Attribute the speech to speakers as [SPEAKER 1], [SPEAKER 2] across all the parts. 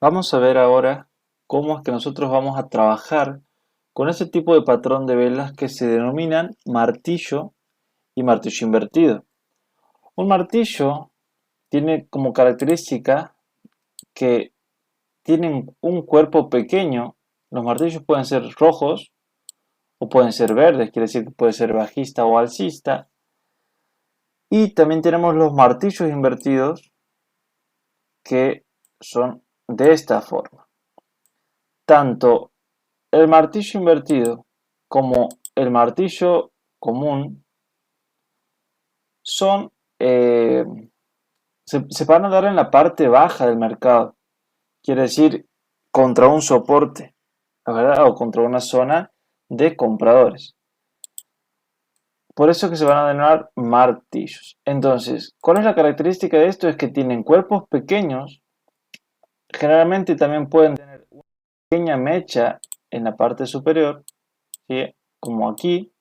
[SPEAKER 1] Vamos a ver ahora cómo es que nosotros vamos a trabajar con ese tipo de patrón de velas que se denominan martillo y martillo invertido. Un martillo tiene como característica que tienen un cuerpo pequeño. Los martillos pueden ser rojos o pueden ser verdes, quiere decir que puede ser bajista o alcista. Y también tenemos los martillos invertidos que son de esta forma. Tanto el martillo invertido como el martillo común son, se van a dar en la parte baja del mercado, quiere decir contra un soporte, ¿verdad? O contra una zona de compradores. Por eso es que se van a denominar martillos. Entonces, ¿cuál es la característica de esto? Es que tienen cuerpos pequeños, generalmente también pueden tener una pequeña mecha en la parte superior, ¿sí? Como aquí,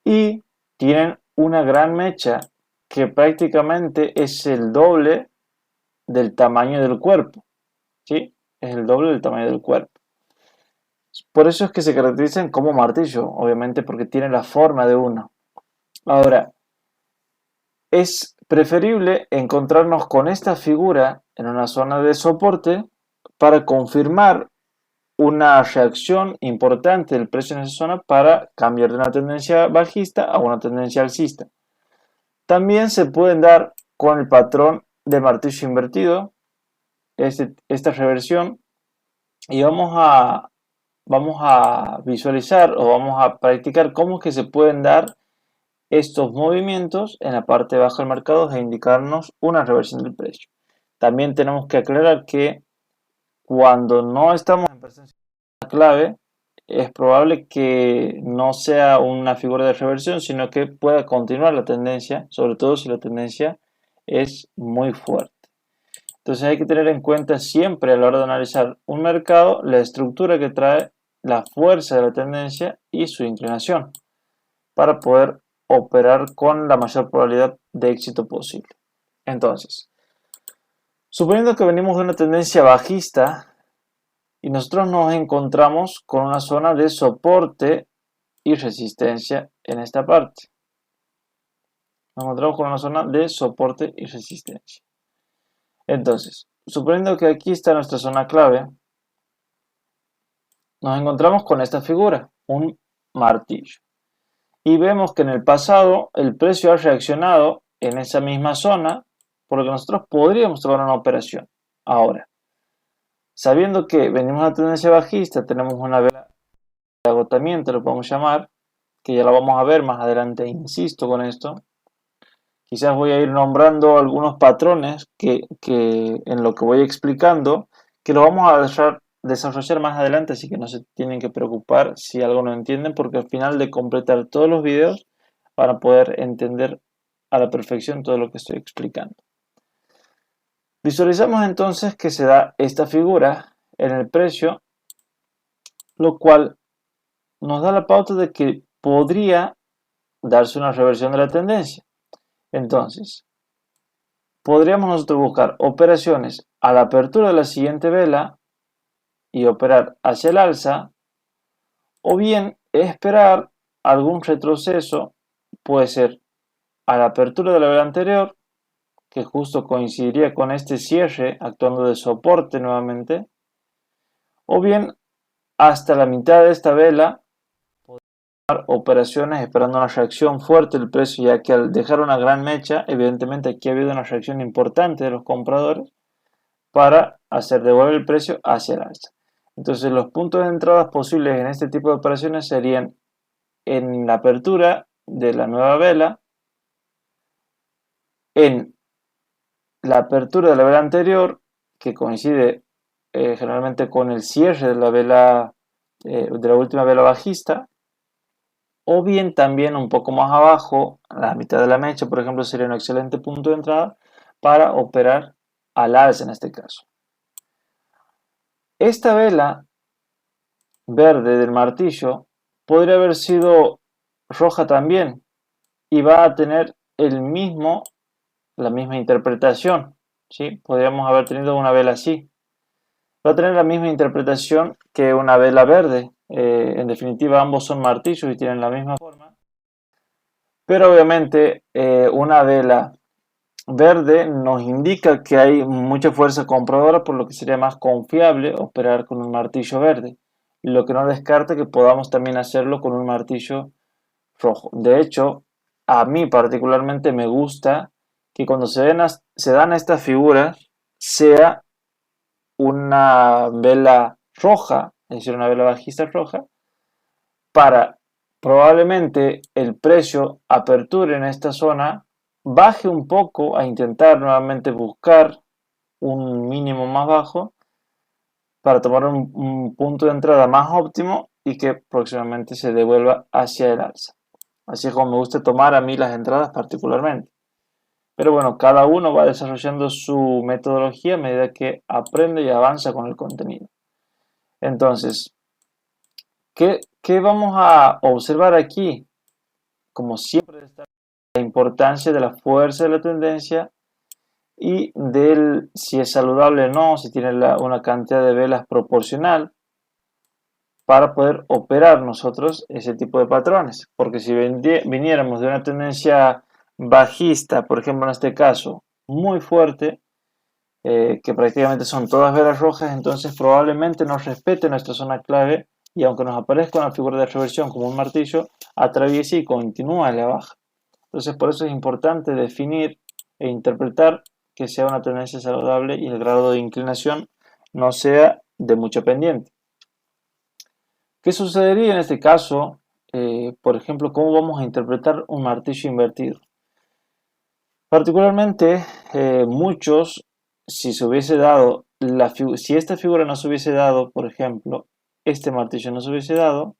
[SPEAKER 1] y tienen una gran mecha que prácticamente es el doble del tamaño del cuerpo, ¿sí? Es el doble del tamaño del cuerpo. Por eso es que se caracterizan como martillo, obviamente porque tienen la forma de uno. Ahora, es preferible encontrarnos con esta figura en una zona de soporte para confirmar una reacción importante del precio en esa zona para cambiar de una tendencia bajista a una tendencia alcista. También se pueden dar con el patrón de martillo invertido, esta reversión, y vamos a visualizar o vamos a practicar cómo es que se pueden dar estos movimientos en la parte baja del mercado e indicarnos una reversión del precio. También tenemos que aclarar que cuando no estamos en presencia de una clave, es probable que no sea una figura de reversión, sino que pueda continuar la tendencia, sobre todo si la tendencia es muy fuerte. Entonces hay que tener en cuenta siempre a la hora de analizar un mercado la estructura que trae, la fuerza de la tendencia y su inclinación para poder operar con la mayor probabilidad de éxito posible. Entonces, suponiendo que venimos de una tendencia bajista y nosotros nos encontramos con una zona de soporte y resistencia en esta parte. Nos encontramos con una zona de soporte y resistencia. Entonces, suponiendo que aquí está nuestra zona clave, nos encontramos con esta figura, un martillo. Y vemos que en el pasado el precio ha reaccionado en esa misma zona, por lo que nosotros podríamos tomar una operación. Ahora, sabiendo que venimos a una tendencia bajista, tenemos una vela de agotamiento, lo podemos llamar, que ya la vamos a ver más adelante, insisto con esto. Quizás voy a ir nombrando algunos patrones que en lo que voy explicando, que lo vamos a desarrollar más adelante, así que no se tienen que preocupar si algo no entienden, porque al final de completar todos los videos van a poder entender a la perfección todo lo que estoy explicando. Visualizamos entonces que se da esta figura en el precio, lo cual nos da la pauta de que podría darse una reversión de la tendencia. Entonces, podríamos nosotros buscar operaciones a la apertura de la siguiente vela y operar hacia el alza, o bien esperar algún retroceso, puede ser a la apertura de la vela anterior, que justo coincidiría con este cierre actuando de soporte nuevamente, o bien hasta la mitad de esta vela, operaciones esperando una reacción fuerte del precio, ya que al dejar una gran mecha, evidentemente aquí ha habido una reacción importante de los compradores para hacer devolver el precio hacia el alza. Entonces los puntos de entrada posibles en este tipo de operaciones serían en la apertura de la nueva vela, en la apertura de la vela anterior, que coincide generalmente con el cierre de la vela de la última vela bajista, o bien también un poco más abajo, a la mitad de la mecha, por ejemplo, sería un excelente punto de entrada para operar al alza en este caso. Esta vela verde del martillo podría haber sido roja también y va a tener la misma interpretación, ¿sí? Podríamos haber tenido una vela así, va a tener la misma interpretación que una vela verde. En definitiva, ambos son martillos y tienen la misma forma. Pero obviamente una vela verde nos indica que hay mucha fuerza compradora, por lo que sería más confiable operar con un martillo verde. Lo que no descarta que podamos también hacerlo con un martillo rojo. De hecho, a mí particularmente me gusta que cuando se dan estas figuras sea una vela roja, es decir, una vela bajista roja, para probablemente el precio aperture en esta zona, baje un poco a intentar nuevamente buscar un mínimo más bajo para tomar un punto de entrada más óptimo y que próximamente se devuelva hacia el alza. Así es como me gusta tomar a mí las entradas particularmente. Pero bueno, cada uno va desarrollando su metodología a medida que aprende y avanza con el contenido. Entonces, ¿qué vamos a observar aquí? Como siempre, destaca la importancia de la fuerza de la tendencia y del si es saludable o no, si tiene una cantidad de velas proporcional para poder operar nosotros ese tipo de patrones. Porque si viniéramos de una tendencia bajista, por ejemplo en este caso, muy fuerte, que prácticamente son todas velas rojas, entonces probablemente nos respete nuestra zona clave y aunque nos aparezca una figura de reversión como un martillo, atraviese y continúa a la baja. Entonces por eso es importante definir e interpretar que sea una tendencia saludable y el grado de inclinación no sea de mucha pendiente. ¿Qué sucedería en este caso? Por ejemplo, ¿cómo vamos a interpretar un martillo invertido? Particularmente, muchos, si se hubiese dado, si esta figura no se hubiese dado, por ejemplo, este martillo no se hubiese dado,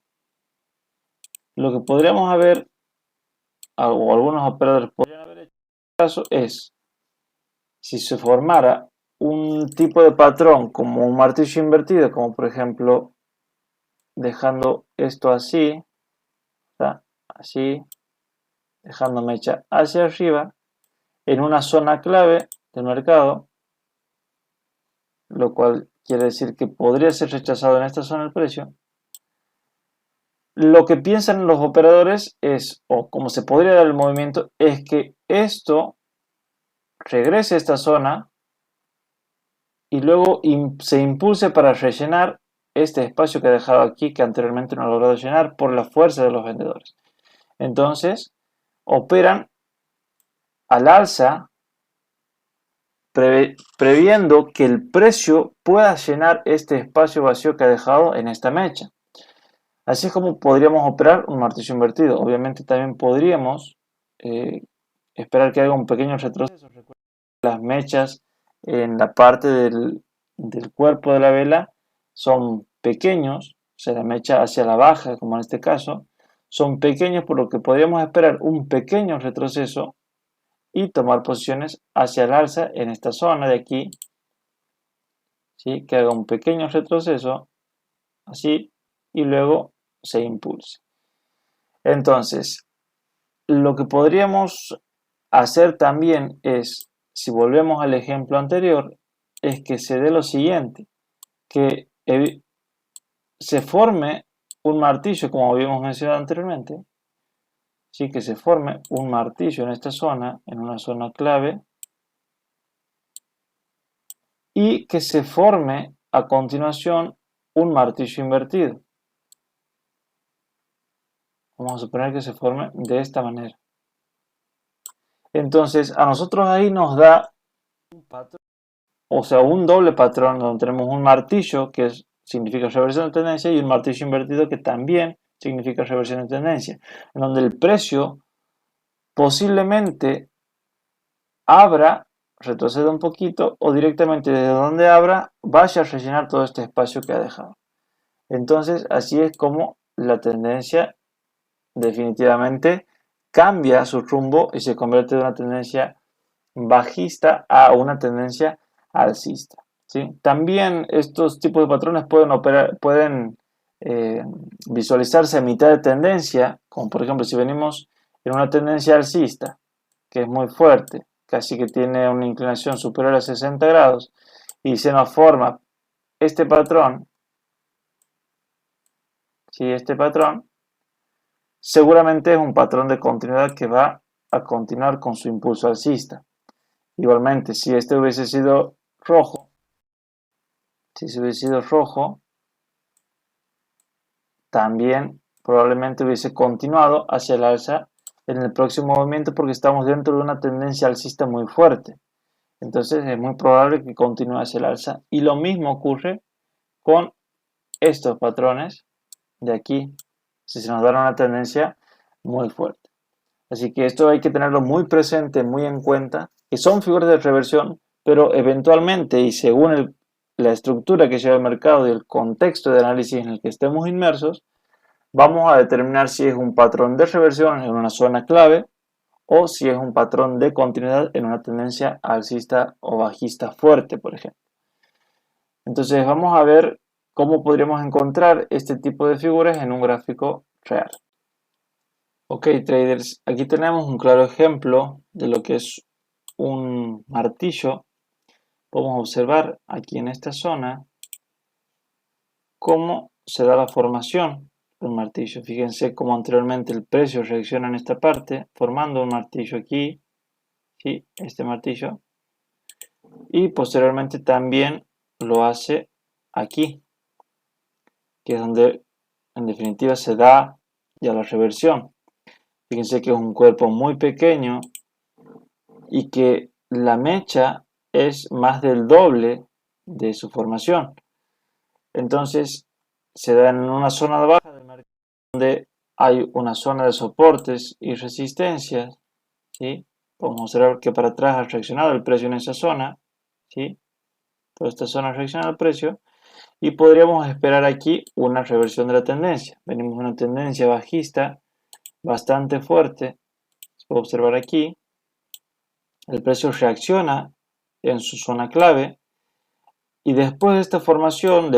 [SPEAKER 1] lo que podríamos haber, o algunos operadores podrían haber hecho en este caso, es, si se formara un tipo de patrón como un martillo invertido, como por ejemplo, dejando esto así, ¿está? Así, dejando mecha hacia arriba, en una zona clave del mercado, lo cual quiere decir que podría ser rechazado en esta zona el precio. Lo que piensan los operadores es, o como se podría dar el movimiento, es que esto regrese a esta zona y luego se impulse para rellenar este espacio que ha dejado aquí, que anteriormente no ha logrado llenar por la fuerza de los vendedores. Entonces, operan al alza previendo que el precio pueda llenar este espacio vacío que ha dejado en esta mecha. Así es como podríamos operar un martillo invertido. Obviamente también podríamos esperar que haga un pequeño retroceso. Recuerden que las mechas en la parte del cuerpo de la vela son pequeños, o sea, la mecha hacia la baja, como en este caso, son pequeños, por lo que podríamos esperar un pequeño retroceso y tomar posiciones hacia el alza en esta zona de aquí, ¿sí? Que haga un pequeño retroceso, así, y luego se impulse. Entonces, lo que podríamos hacer también es, si volvemos al ejemplo anterior, es que se dé lo siguiente, que se forme un martillo, como habíamos mencionado anteriormente, ¿sí? Que se forme un martillo en esta zona, en una zona clave, y que se forme a continuación un martillo invertido. Vamos a suponer que se forme de esta manera. Entonces, a nosotros ahí nos da un patrón, o sea, un doble patrón donde tenemos un martillo que significa reversión de tendencia y un martillo invertido que también significa reversión de tendencia, en donde el precio posiblemente abra, retroceda un poquito o directamente desde donde abra vaya a rellenar todo este espacio que ha dejado. Entonces, así es como la tendencia definitivamente cambia su rumbo y se convierte de una tendencia bajista a una tendencia alcista, ¿sí? También estos tipos de patrones pueden visualizarse a mitad de tendencia, como por ejemplo si venimos en una tendencia alcista, que es muy fuerte, casi que tiene una inclinación superior a 60 grados, y se nos forma este patrón, si este patrón, seguramente es un patrón de continuidad que va a continuar con su impulso alcista. Igualmente, si este hubiese sido rojo, si se hubiese sido rojo, también probablemente hubiese continuado hacia el alza en el próximo movimiento porque estamos dentro de una tendencia alcista muy fuerte. Entonces es muy probable que continúe hacia el alza. Y lo mismo ocurre con estos patrones de aquí, si se nos da una tendencia muy fuerte. Así que esto hay que tenerlo muy presente, muy en cuenta, que son figuras de reversión, pero eventualmente y según la estructura que lleva el mercado y el contexto de análisis en el que estemos inmersos, vamos a determinar si es un patrón de reversión en una zona clave o si es un patrón de continuidad en una tendencia alcista o bajista fuerte, por ejemplo. Entonces vamos a ver cómo podríamos encontrar este tipo de figuras en un gráfico real. Ok, traders, aquí tenemos un claro ejemplo de lo que es un martillo. Podemos observar aquí en esta zona cómo se da la formación de un martillo. Fíjense cómo anteriormente el precio reacciona en esta parte, formando un martillo aquí, ¿sí? Este martillo, y posteriormente también lo hace aquí, que es donde en definitiva se da ya la reversión. Fíjense que es un cuerpo muy pequeño y que la mecha es más del doble de su formación. Entonces se da en una zona de baja del mercado donde hay una zona de soportes y resistencias, ¿sí? Podemos observar que para atrás ha reaccionado el precio en esa zona, ¿sí? Toda esta zona ha reaccionado el precio y podríamos esperar aquí una reversión de la tendencia. Venimos de una tendencia bajista bastante fuerte, se puede observar aquí. El precio reacciona en su zona clave y después de esta formación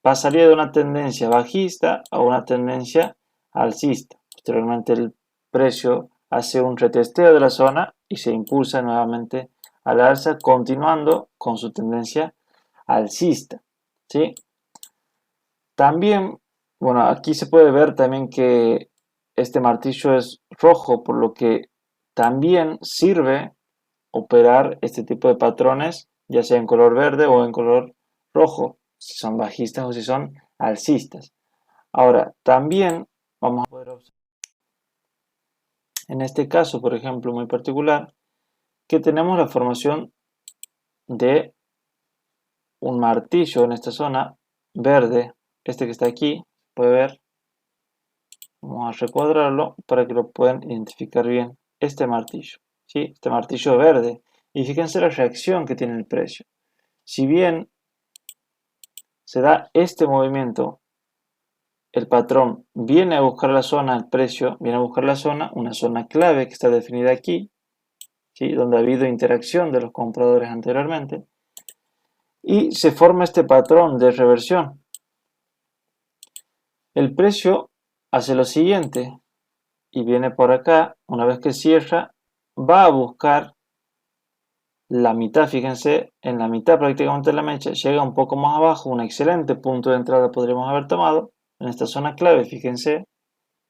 [SPEAKER 1] pasaría de una tendencia bajista a una tendencia alcista. Posteriormente el precio hace un retesteo de la zona y se impulsa nuevamente a la alza, continuando con su tendencia alcista, ¿sí? También, bueno, aquí se puede ver también que este martillo es rojo, por lo que también sirve operar este tipo de patrones, ya sea en color verde o en color rojo, si son bajistas o si son alcistas. Ahora, también vamos a poder observar, en este caso, por ejemplo, muy particular, que tenemos la formación de un martillo en esta zona verde, este que está aquí, puede ver. Vamos a recuadrarlo para que lo puedan identificar bien. Este martillo, ¿sí? Este martillo verde. Y fíjense la reacción que tiene el precio. Si bien se da este movimiento, el patrón viene a buscar la zona, el precio viene a buscar la zona, una zona clave que está definida aquí, ¿sí? Donde ha habido interacción de los compradores anteriormente, y se forma este patrón de reversión. El precio hace lo siguiente, y viene por acá, una vez que cierra, va a buscar la mitad, fíjense, en la mitad prácticamente de la mecha, llega un poco más abajo, un excelente punto de entrada podríamos haber tomado, en esta zona clave, fíjense,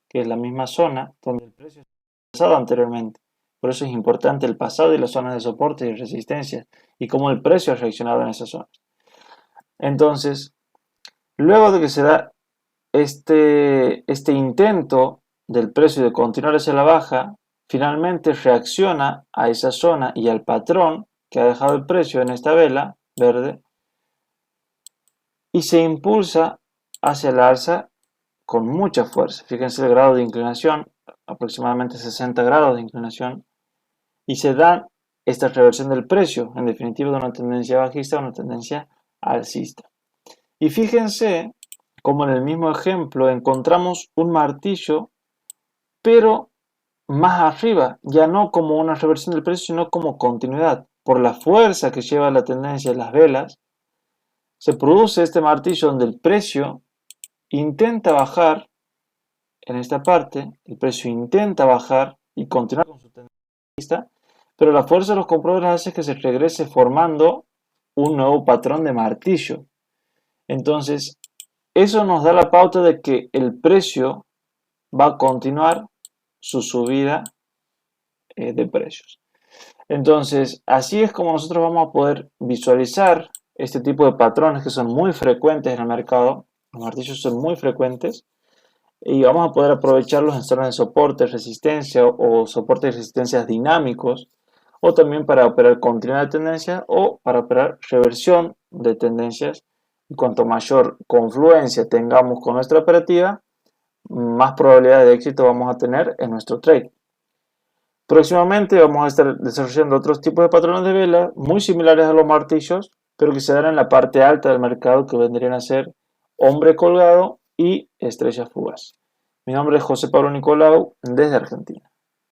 [SPEAKER 1] que es la misma zona donde el precio ha pasado anteriormente. Por eso es importante el pasado y las zonas de soporte y resistencia, y cómo el precio ha reaccionado en esas zonas. Entonces, luego de que se da este intento del precio de continuar hacia la baja, finalmente reacciona a esa zona y al patrón que ha dejado el precio en esta vela verde y se impulsa hacia el alza con mucha fuerza. Fíjense el grado de inclinación, aproximadamente 60 grados de inclinación, y se da esta reversión del precio, en definitiva de una tendencia bajista a una tendencia alcista. Y fíjense como en el mismo ejemplo encontramos un martillo, pero más arriba, ya no como una reversión del precio, sino como continuidad. Por la fuerza que lleva la tendencia en las velas, se produce este martillo donde el precio intenta bajar en esta parte, el precio intenta bajar y continuar con su tendencia, pero la fuerza de los compradores hace que se regrese formando un nuevo patrón de martillo. Entonces, eso nos da la pauta de que el precio va a continuar su subida de precios. Entonces, así es como nosotros vamos a poder visualizar este tipo de patrones que son muy frecuentes en el mercado. Los martillos son muy frecuentes y vamos a poder aprovecharlos en zonas de soporte, resistencia o soportes y resistencias dinámicos, o también para operar continuidad de tendencia o para operar reversión de tendencias. Y cuanto mayor confluencia tengamos con nuestra operativa, más probabilidad de éxito vamos a tener en nuestro trade. Próximamente vamos a estar desarrollando otros tipos de patrones de vela muy similares a los martillos, pero que se dan en la parte alta del mercado, que vendrían a ser hombre colgado y estrella fugaz. Mi nombre es José Pablo Nicolau, desde Argentina.